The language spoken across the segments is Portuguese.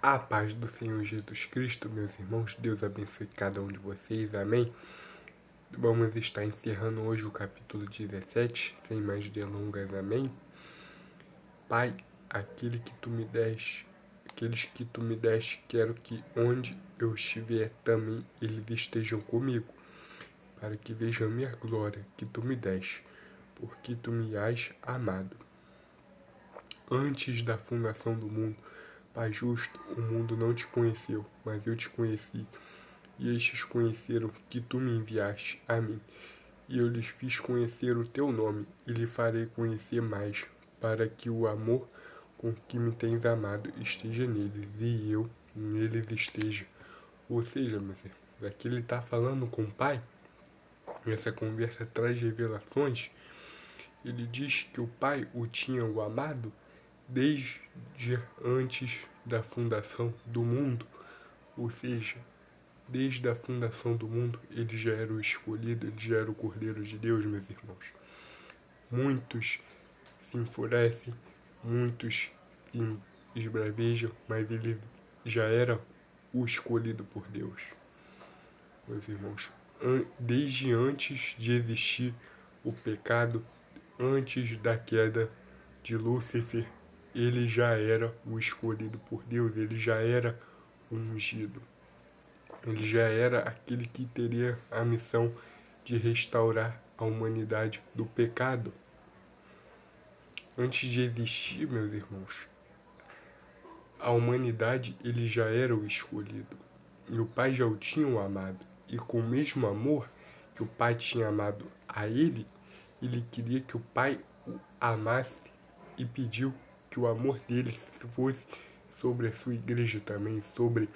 A paz do Senhor Jesus Cristo, meus irmãos, Deus abençoe cada um de vocês, amém? Vamos estar encerrando hoje o capítulo 17, sem mais delongas, amém? Pai, aqueles que tu me deste, quero que onde eu estiver também eles estejam comigo, para que vejam a minha glória que tu me deste, porque tu me has amado. Antes da fundação do mundo, Pai justo, o mundo não te conheceu, mas eu te conheci, e estes conheceram que tu me enviaste a mim, e eu lhes fiz conhecer o teu nome, e lhe farei conhecer mais, para que o amor com que me tens amado esteja neles, e eu neles esteja. Ou seja, meu irmão, aqui ele está falando com o Pai, essa conversa traz revelações. Ele diz que o Pai o tinha o amado desde antes da fundação do mundo, ou seja, desde a fundação do mundo ele já era o escolhido, ele já era o Cordeiro de Deus, meus irmãos. Muitos se enfurecem, muitos se esbravejam, mas ele já era o escolhido por Deus, meus irmãos. Desde antes de existir o pecado, antes da queda de Lúcifer, ele já era o escolhido por Deus, ele já era o ungido. Ele já era aquele que teria a missão de restaurar a humanidade do pecado. Antes de existir, meus irmãos, a humanidade ele já era o escolhido. E o Pai já o tinha amado. E com o mesmo amor que o Pai tinha amado a ele, ele queria que o Pai o amasse e pediu que o amor dele fosse sobre a sua igreja também, sobre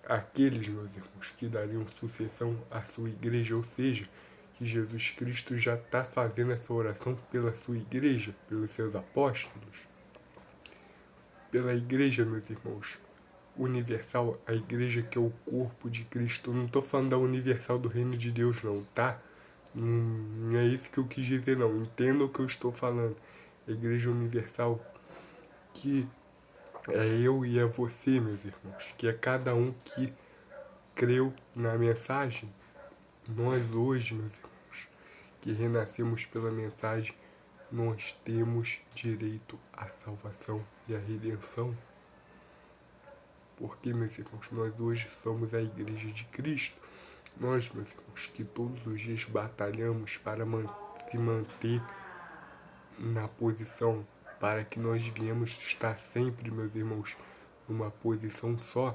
aqueles, meus irmãos, que dariam sucessão à sua igreja, ou seja, que Jesus Cristo já está fazendo essa oração pela sua igreja, pelos seus apóstolos, pela igreja, meus irmãos, universal, a igreja que é o corpo de Cristo. Eu não estou falando da universal do reino de Deus não, tá? Não é isso que eu quis dizer não, entenda o que eu estou falando. A igreja universal que é eu e é você, meus irmãos, que é cada um que creu na mensagem. Nós hoje, meus irmãos, que renascemos pela mensagem, nós temos direito à salvação e à redenção. Porque, meus irmãos, nós hoje somos a igreja de Cristo. Nós, meus irmãos, que todos os dias batalhamos para se manter na posição, para que nós viemos estar sempre, meus irmãos, numa posição só.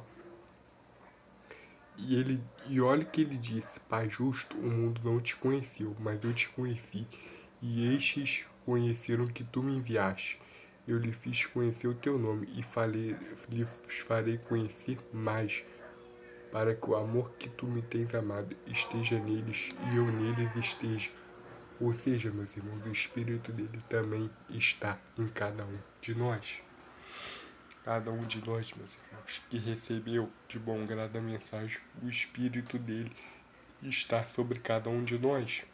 E olha o que ele disse: Pai justo, o mundo não te conheceu, mas eu te conheci, e estes conheceram que tu me enviaste. Eu lhe fiz conhecer o teu nome e lhes farei conhecer mais, para que o amor que tu me tens amado esteja neles e eu neles esteja. Ou seja, meus irmãos, o Espírito dele também está em cada um de nós. Cada um de nós, meus irmãos, que recebeu de bom grado a mensagem, o Espírito dele está sobre cada um de nós.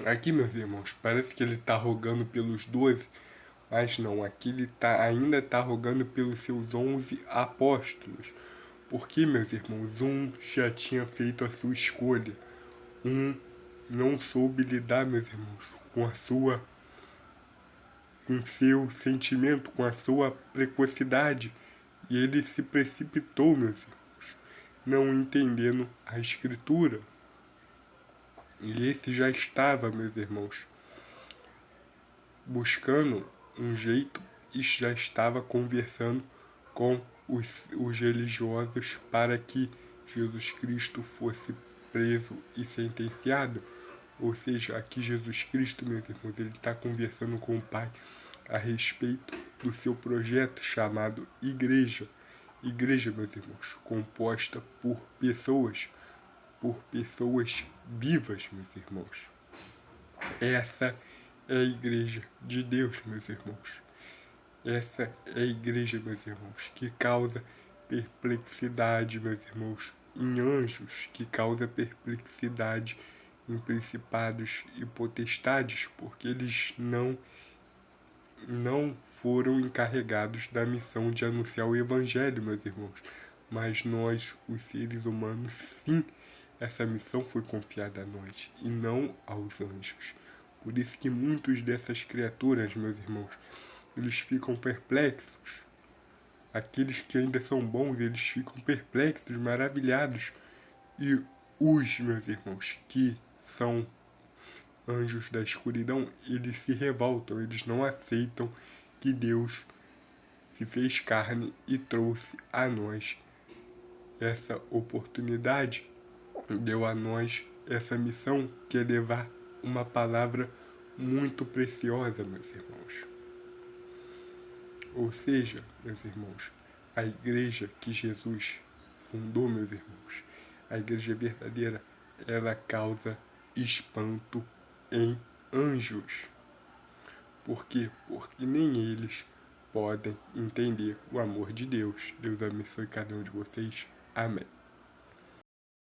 Aqui, meus irmãos, parece que ele está rogando pelos 12, mas não, aqui ele ainda está rogando pelos seus 11 apóstolos. Porque, meus irmãos, um já tinha feito a sua escolha. Um não soube lidar, meus irmãos, com seu sentimento, com a sua precocidade. E ele se precipitou, meus irmãos, não entendendo a Escritura. E esse já estava, meus irmãos, buscando um jeito e já estava conversando com os religiosos para que Jesus Cristo fosse preso e sentenciado. Ou seja, aqui Jesus Cristo, meus irmãos, ele está conversando com o Pai a respeito do seu projeto chamado Igreja. Igreja, meus irmãos, composta por pessoas vivas, meus irmãos. Essa é a igreja de Deus, meus irmãos. Essa é a igreja, meus irmãos, que causa perplexidade, meus irmãos, em anjos, que causa perplexidade em principados e potestades, porque eles não não foram encarregados da missão de anunciar o Evangelho, meus irmãos. Mas nós, os seres humanos, sim, essa missão foi confiada a nós e não aos anjos. Por isso que muitos dessas criaturas, meus irmãos, eles ficam perplexos. Aqueles que ainda são bons, eles ficam perplexos, maravilhados. E os, meus irmãos, que são anjos da escuridão, eles se revoltam, eles não aceitam que Deus se fez carne e trouxe a nós essa oportunidade, deu a nós essa missão, que é levar uma palavra muito preciosa, meus irmãos. Ou seja, meus irmãos, a igreja que Jesus fundou, meus irmãos, a igreja verdadeira, ela causa espanto em anjos. Por quê? Porque nem eles podem entender o amor de Deus. Deus abençoe cada um de vocês. Amém.